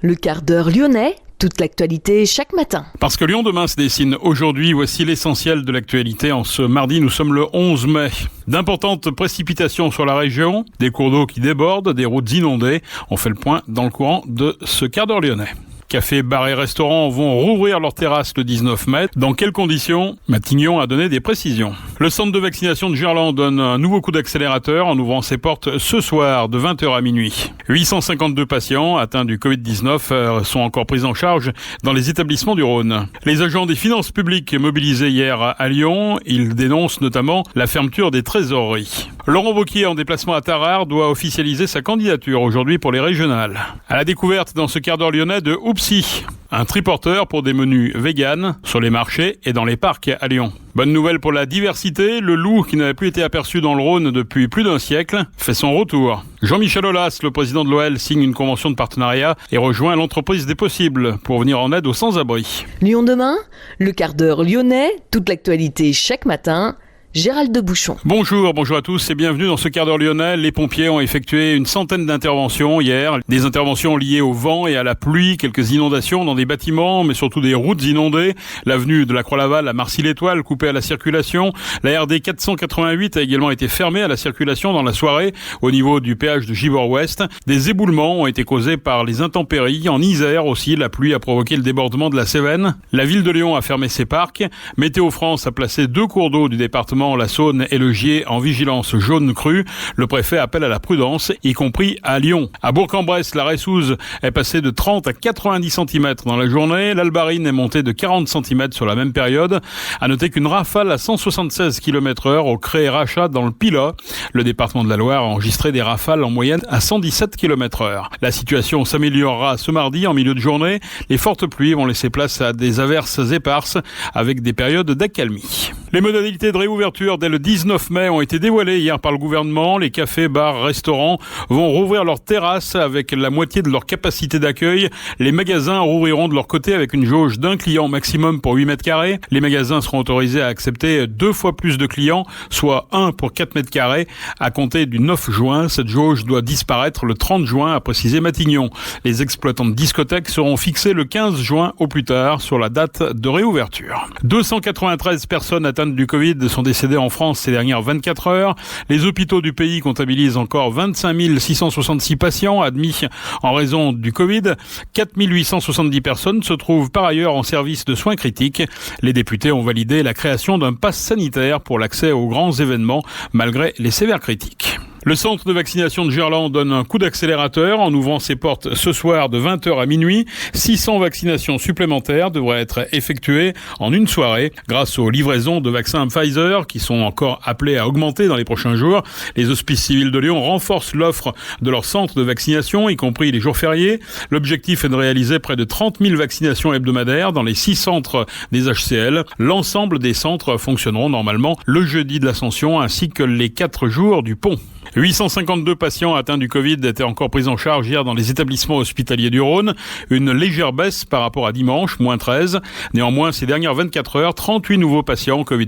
Le quart d'heure lyonnais, toute l'actualité chaque matin. Parce que Lyon demain se dessine aujourd'hui, voici l'essentiel de l'actualité. En ce mardi, nous sommes le 11 mai. D'importantes précipitations sur la région, des cours d'eau qui débordent, des routes inondées. On fait le point dans le courant de ce quart d'heure lyonnais. Cafés, bars et restaurants vont rouvrir leurs terrasses le 19 mai. Dans quelles conditions ? Matignon a donné des précisions. Le centre de vaccination de Gerland donne un nouveau coup d'accélérateur en ouvrant ses portes ce soir de 20h à minuit. 852 patients atteints du Covid-19 sont encore pris en charge dans les établissements du Rhône. Les agents des finances publiques mobilisés hier à Lyon, ils dénoncent notamment la fermeture des trésoreries. Laurent Wauquiez, en déplacement à Tarare, doit officialiser sa candidature aujourd'hui pour les régionales. À la découverte dans ce quart d'heure lyonnais de Oupsi, un triporteur pour des menus véganes sur les marchés et dans les parcs à Lyon. Bonne nouvelle pour la diversité, le loup qui n'avait plus été aperçu dans le Rhône depuis plus d'un siècle fait son retour. Jean-Michel Aulas, le président de l'OL, signe une convention de partenariat et rejoint l'entreprise des possibles pour venir en aide aux sans-abri. Lyon demain, le quart d'heure lyonnais, toute l'actualité chaque matin. Gérald de Bouchon. Bonjour à tous et bienvenue dans ce quart d'heure lyonnais. Les pompiers ont effectué une centaine d'interventions hier. Des interventions liées au vent et à la pluie, quelques inondations dans des bâtiments, mais surtout des routes inondées. L'avenue de la Croix-Laval à Marcy-l'Étoile coupée à la circulation. La RD 488 a également été fermée à la circulation dans la soirée au niveau du péage de Givors-Ouest. Des éboulements ont été causés par les intempéries. En Isère aussi, la pluie a provoqué le débordement de la Cévennes. La ville de Lyon a fermé ses parcs. Météo France a placé 2 cours d'eau du département, la Saône et le Gier, en vigilance jaune crue. Le préfet appelle à la prudence, y compris à Lyon. À Bourg-en-Bresse, la Ressouze est passée de 30 à 90 cm dans la journée. L'Albarine est montée de 40 cm sur la même période. À noter qu'une rafale à 176 km/h au Cré Rachat dans le Pilat. Le département de la Loire a enregistré des rafales en moyenne à 117 km/h. La situation s'améliorera ce mardi en milieu de journée. Les fortes pluies vont laisser place à des averses éparses avec des périodes d'accalmie. Les modalités de réouverture dès le 19 mai ont été dévoilées hier par le gouvernement. Les cafés, bars, restaurants vont rouvrir leurs terrasses avec la moitié de leur capacité d'accueil. Les magasins rouvriront de leur côté avec une jauge d'un client maximum pour 8 mètres carrés. Les magasins seront autorisés à accepter 2 fois plus de clients, soit 1 pour 4 mètres carrés. À compter du 9 juin, cette jauge doit disparaître le 30 juin, a précisé Matignon. Les exploitants de discothèques seront fixés le 15 juin au plus tard sur la date de réouverture. 293 personnes atteintes du Covid sont décédées en France ces dernières 24 heures. Les hôpitaux du pays comptabilisent encore 25 666 patients admis en raison du Covid. 4 870 personnes se trouvent par ailleurs en service de soins critiques. Les députés ont validé la création d'un pass sanitaire pour l'accès aux grands événements malgré les sévères critiques. Le centre de vaccination de Gerland donne un coup d'accélérateur en ouvrant ses portes ce soir de 20h à minuit. 600 vaccinations supplémentaires devraient être effectuées en une soirée grâce aux livraisons de vaccins Pfizer qui sont encore appelés à augmenter dans les prochains jours. Les hospices civils de Lyon renforcent l'offre de leur centre de vaccination, y compris les jours fériés. L'objectif est de réaliser près de 30 000 vaccinations hebdomadaires dans les 6 centres des HCL. L'ensemble des centres fonctionneront normalement le jeudi de l'Ascension ainsi que les 4 jours du pont. 852 patients atteints du Covid étaient encore pris en charge hier dans les établissements hospitaliers du Rhône. Une légère baisse par rapport à dimanche, moins 13. Néanmoins, ces dernières 24 heures, 38 nouveaux patients Covid+,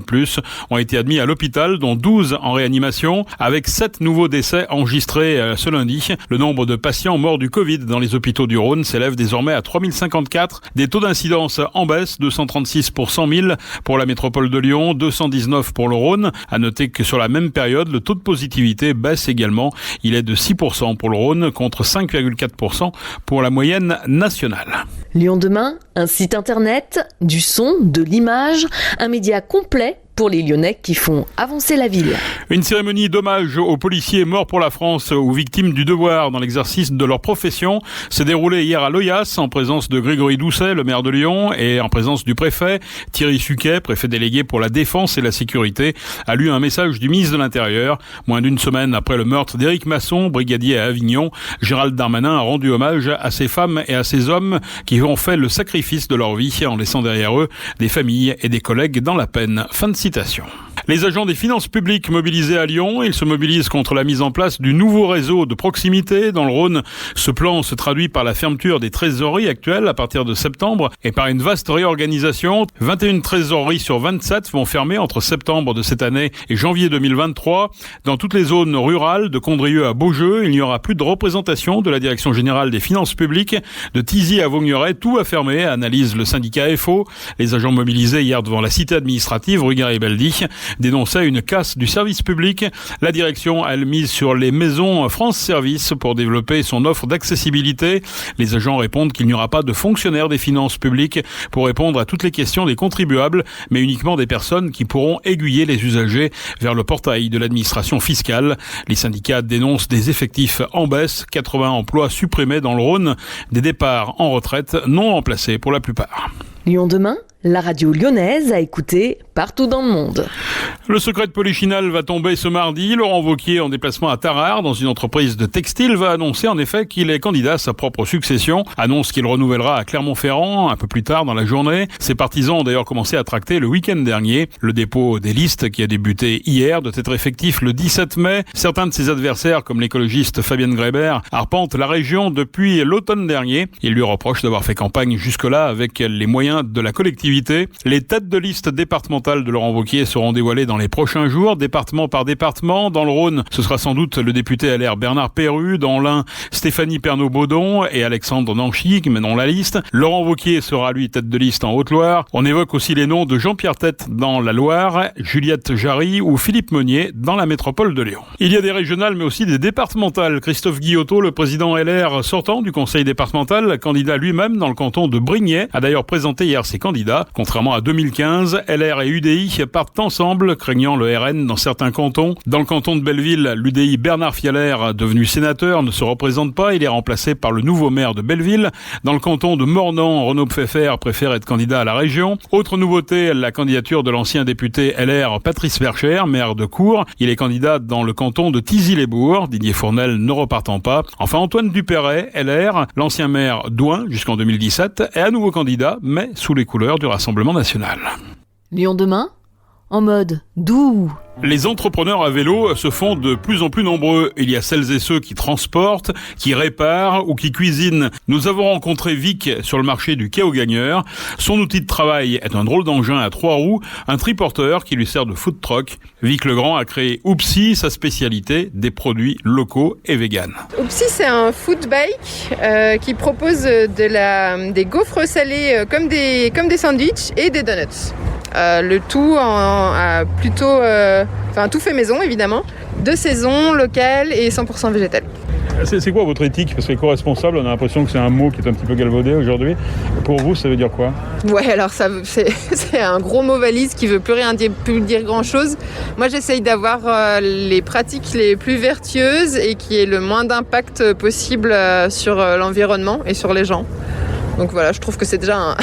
ont été admis à l'hôpital, dont 12 en réanimation, avec 7 nouveaux décès enregistrés ce lundi. Le nombre de patients morts du Covid dans les hôpitaux du Rhône s'élève désormais à 3054. Des taux d'incidence en baisse, 236 pour 100 000 pour la métropole de Lyon, 219 pour le Rhône. À noter que sur la même période, le taux de positivité baisse également. Il est de 6% pour le Rhône contre 5,4% pour la moyenne nationale. Lyon demain, un site internet, du son, de l'image, un média complet pour les Lyonnais qui font avancer la ville. Une cérémonie d'hommage aux policiers morts pour la France ou victimes du devoir dans l'exercice de leur profession s'est déroulée hier à Loyasse en présence de Grégory Doucet, le maire de Lyon, et en présence du préfet. Thierry Suquet, préfet délégué pour la défense et la sécurité, a lu un message du ministre de l'Intérieur. Moins d'une semaine après le meurtre d'Éric Masson, brigadier à Avignon, Gérald Darmanin a rendu hommage à ces femmes et à ces hommes qui ont fait le sacrifice de leur vie en laissant derrière eux des familles et des collègues dans la peine. Fin de citation. Les agents des finances publiques mobilisés à Lyon, ils se mobilisent contre la mise en place du nouveau réseau de proximité dans le Rhône. Ce plan se traduit par la fermeture des trésoreries actuelles à partir de septembre et par une vaste réorganisation. 21 trésoreries sur 27 vont fermer entre septembre de cette année et janvier 2023. Dans toutes les zones rurales, de Condrieu à Beaujeu, il n'y aura plus de représentation de la Direction générale des finances publiques. De Thizy à Vaugneray, tout a fermé, analyse le syndicat FO. Les agents mobilisés hier devant la cité administrative, rue Garibaldi, dénonçait une casse du service public. La direction, elle, mise sur les maisons France Service pour développer son offre d'accessibilité. Les agents répondent qu'il n'y aura pas de fonctionnaires des finances publiques pour répondre à toutes les questions des contribuables, mais uniquement des personnes qui pourront aiguiller les usagers vers le portail de l'administration fiscale. Les syndicats dénoncent des effectifs en baisse, 80 emplois supprimés dans le Rhône, des départs en retraite non remplacés pour la plupart. Lyon demain, la radio lyonnaise à écouter partout dans le monde. Le secret de Polichinelle va tomber ce mardi. Laurent Wauquiez, en déplacement à Tarare, dans une entreprise de textile, va annoncer en effet qu'il est candidat à sa propre succession. Annonce qu'il renouvellera à Clermont-Ferrand un peu plus tard dans la journée. Ses partisans ont d'ailleurs commencé à tracter le week-end dernier. Le dépôt des listes, qui a débuté hier, doit être effectif le 17 mai. Certains de ses adversaires, comme l'écologiste Fabienne Grébert, arpentent la région depuis l'automne dernier. Il lui reproche d'avoir fait campagne jusque-là avec les moyens de la collectivité. Les têtes de liste départementales de Laurent Wauquiez seront dévoilées dans les prochains jours, département par département. Dans le Rhône, ce sera sans doute le député LR Bernard Perru. Dans l'Ain, Stéphanie Pernaut-Baudon et Alexandre Nanchy qui mèneront la liste. Laurent Wauquiez sera lui tête de liste en Haute-Loire. On évoque aussi les noms de Jean-Pierre Tête dans la Loire, Juliette Jarry ou Philippe Meunier dans la métropole de Lyon. Il y a des régionales mais aussi des départementales. Christophe Guillotot, le président LR sortant du conseil départemental, candidat lui-même dans le canton de Brignais, a d'ailleurs présenté hier ses candidats. Contrairement à 2015, LR et UDI partent ensemble, craignant le RN dans certains cantons. Dans le canton de Belleville, l'UDI Bernard Fialer, devenu sénateur, ne se représente pas. Il est remplacé par le nouveau maire de Belleville. Dans le canton de Mornan, Renaud Pfeffer préfère être candidat à la région. Autre nouveauté, la candidature de l'ancien député LR Patrice Vercher, maire de Cours. Il est candidat dans le canton de Thizy-les-Bourgs, Didier Fournel ne repartant pas. Enfin, Antoine Dupéret, LR, l'ancien maire d'Ouin jusqu'en 2017, est à nouveau candidat, mais sous les couleurs du Rassemblement national. Lyon demain, en mode doux. Les entrepreneurs à vélo se font de plus en plus nombreux. Il y a celles et ceux qui transportent, qui réparent ou qui cuisinent. Nous avons rencontré Vic sur le marché du Quai aux Gagneurs. Son outil de travail est un drôle d'engin à 3 roues, un triporteur qui lui sert de food truck. Vic Legrand a créé Oupsi, sa spécialité, des produits locaux et véganes. Oupsi, c'est un food bike qui propose des gaufres salées comme des sandwichs et des donuts. Le tout tout fait maison évidemment, de saison, local et 100% végétal. C'est quoi votre éthique ? Parce qu'éco-responsable, on a l'impression que c'est un mot qui est un petit peu galvaudé aujourd'hui. Pour vous, ça veut dire quoi ? Ouais, alors c'est un gros mot valise qui veut plus dire grand-chose. Moi, j'essaye d'avoir les pratiques les plus vertueuses et qui aient le moins d'impact possible sur l'environnement et sur les gens. Donc voilà, je trouve que c'est déjà un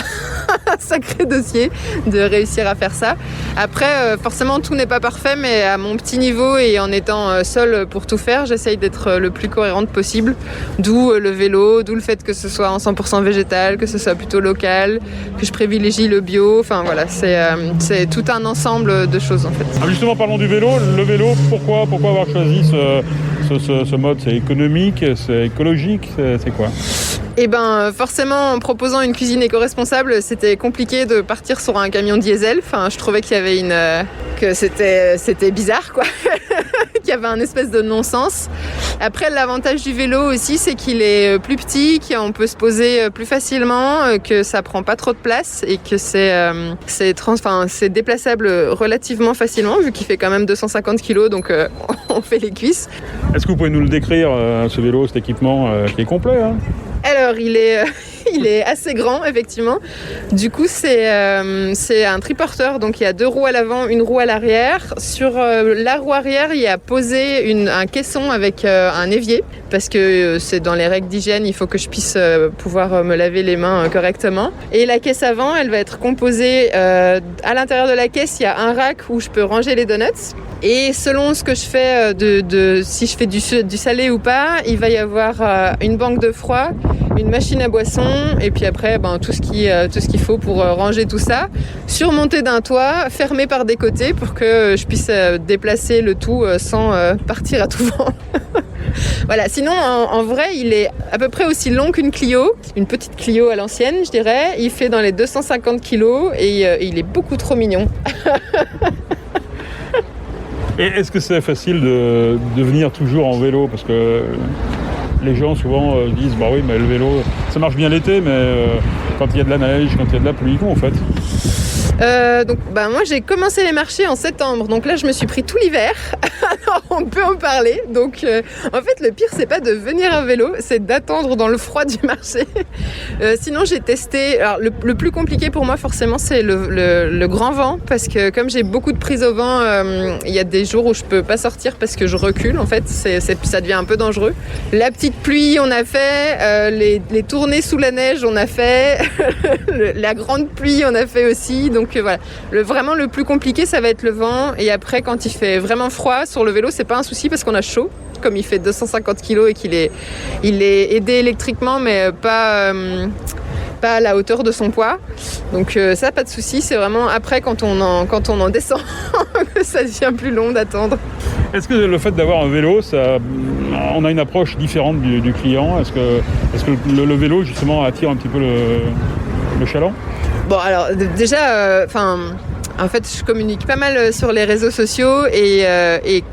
sacré dossier de réussir à faire ça. Après, forcément, tout n'est pas parfait, mais à mon petit niveau et en étant seule pour tout faire, j'essaye d'être le plus cohérente possible. D'où le vélo, d'où le fait que ce soit en 100% végétal, que ce soit plutôt local, que je privilégie le bio. Enfin voilà, c'est tout un ensemble de choses en fait. Ah, justement, parlons du vélo. Le vélo, pourquoi avoir choisi ce mode ? C'est économique, c'est écologique, c'est quoi ? Eh ben, forcément, en proposant une cuisine éco-responsable, c'était compliqué de partir sur un camion diesel. Enfin, je trouvais qu'il y avait que c'était bizarre, quoi. Qu'il y avait un espèce de non-sens. Après, l'avantage du vélo aussi, c'est qu'il est plus petit, qu'on peut se poser plus facilement, que ça prend pas trop de place et que c'est déplaçable relativement facilement, vu qu'il fait quand même 250 kg, donc on fait les cuisses. Est-ce que vous pouvez nous le décrire, ce vélo, cet équipement qui est complet, hein ? Alors, il est assez grand, effectivement. Du coup, c'est un triporteur. Donc, il y a 2 roues à l'avant, 1 roue à l'arrière. Sur la roue arrière, il y a posé un caisson avec un évier. Parce que c'est dans les règles d'hygiène, il faut que je puisse pouvoir me laver les mains correctement. Et la caisse avant, elle va être composée. À l'intérieur de la caisse, il y a un rack où je peux ranger les donuts. Et selon ce que je fais, si je fais du salé ou pas, il va y avoir une banque de froid une machine à boisson et puis après tout ce qu'il faut pour ranger tout ça, surmonté d'un toit, fermé par des côtés pour que je puisse déplacer le tout sans partir à tout vent. Voilà, sinon en vrai il est à peu près aussi long qu'une Clio, une petite Clio à l'ancienne je dirais, il fait dans les 250 kilos et il est beaucoup trop mignon. Et est-ce que c'est facile de venir toujours en vélo? Parce que les gens souvent disent bah oui mais le vélo ça marche bien l'été mais quand il y a de la neige, quand il y a de la pluie, comment on fait? Moi j'ai commencé les marchés en septembre, donc là je me suis pris tout l'hiver. Alors on peut en parler. Donc en fait le pire c'est pas de venir à vélo, c'est d'attendre dans le froid du marché. Sinon j'ai testé. Alors le plus compliqué pour moi forcément c'est le grand vent, parce que comme j'ai beaucoup de prise au vent, il y a des jours où je peux pas sortir parce que je recule. En fait ça devient un peu dangereux. La petite pluie on a fait, les tournées sous la neige on a fait, la grande pluie on a fait aussi. Donc voilà, vraiment le plus compliqué ça va être le vent, et après quand il fait vraiment froid sur le vélo c'est pas un souci parce qu'on a chaud, comme il fait 250 kg et qu'il est aidé électriquement mais pas à la hauteur de son poids, donc ça pas de souci. C'est vraiment après quand on en descend que ça devient plus long d'attendre. Est-ce que le fait d'avoir un vélo, on a une approche différente du client? Est-ce que le vélo justement attire un petit peu le chaland? Bon alors déjà, en fait je communique pas mal sur les réseaux sociaux et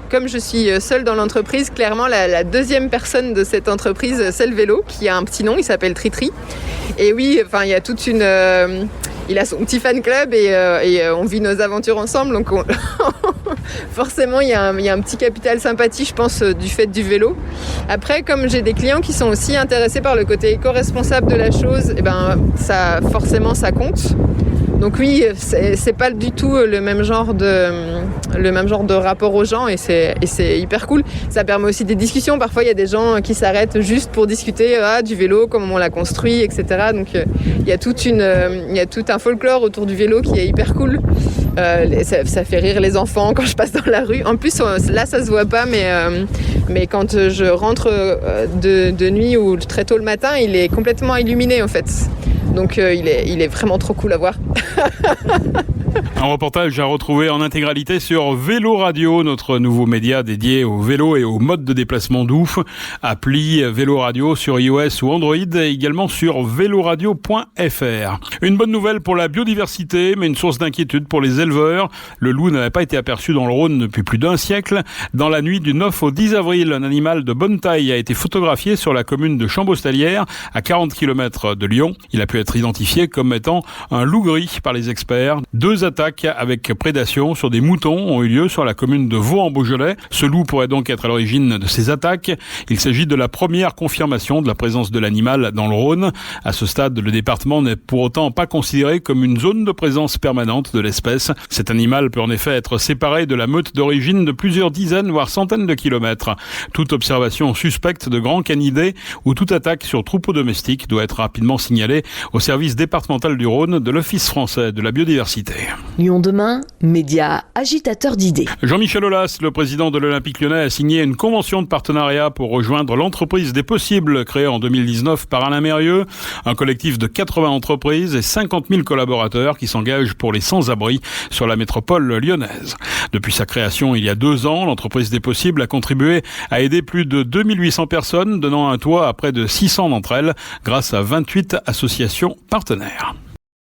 comme je suis seule dans l'entreprise, clairement la deuxième personne de cette entreprise c'est le vélo, qui a un petit nom, il s'appelle Tritri. Et oui, il y a toute une... il a son petit fan club et on vit nos aventures ensemble, donc forcément il y a un petit capital sympathie je pense du fait du vélo. Après comme j'ai des clients qui sont aussi intéressés par le côté éco-responsable de la chose, ça forcément ça compte. Donc oui, c'est pas du tout le même genre de rapport aux gens et c'est hyper cool. Ça permet aussi des discussions. Parfois, il y a des gens qui s'arrêtent juste pour discuter du vélo, comment on l'a construit, etc. Donc il y a tout un folklore autour du vélo qui est hyper cool. Ça fait rire les enfants quand je passe dans la rue. En plus, là, ça se voit pas, mais quand je rentre de nuit ou très tôt le matin, il est complètement illuminé en fait. Donc il est vraiment trop cool à voir. Un reportage à retrouver en intégralité sur Vélo Radio, notre nouveau média dédié au vélo et au mode de déplacement doux. Appli Vélo Radio sur iOS ou Android, et également sur veloradio.fr. Une bonne nouvelle pour la biodiversité, mais une source d'inquiétude pour les éleveurs. Le loup n'avait pas été aperçu dans le Rhône depuis plus d'un siècle. Dans la nuit du 9 au 10 avril, un animal de bonne taille a été photographié sur la commune de Chambostalières, à 40 km de Lyon. Il a pu être identifié comme étant un loup gris par les experts. 2 attaques avec prédation sur des moutons ont eu lieu sur la commune de Vaux-en-Beaujolais. Ce loup pourrait donc être à l'origine de ces attaques. Il s'agit de la première confirmation de la présence de l'animal dans le Rhône. À ce stade, le département n'est pour autant pas considéré comme une zone de présence permanente de l'espèce. Cet animal peut en effet être séparé de la meute d'origine de plusieurs dizaines voire centaines de kilomètres. Toute observation suspecte de grands canidés ou toute attaque sur troupeau domestique doit être rapidement signalée au service départemental du Rhône de l'Office français de la biodiversité. Lyon demain, média agitateur d'idées. Jean-Michel Aulas, le président de l'Olympique Lyonnais, a signé une convention de partenariat pour rejoindre l'entreprise des possibles, créée en 2019 par Alain Mérieux, un collectif de 80 entreprises et 50 000 collaborateurs qui s'engagent pour les sans-abri sur la métropole lyonnaise. Depuis sa création il y a 2 ans, l'entreprise des possibles a contribué à aider plus de 2800 personnes, donnant un toit à près de 600 d'entre elles grâce à 28 associations partenaires.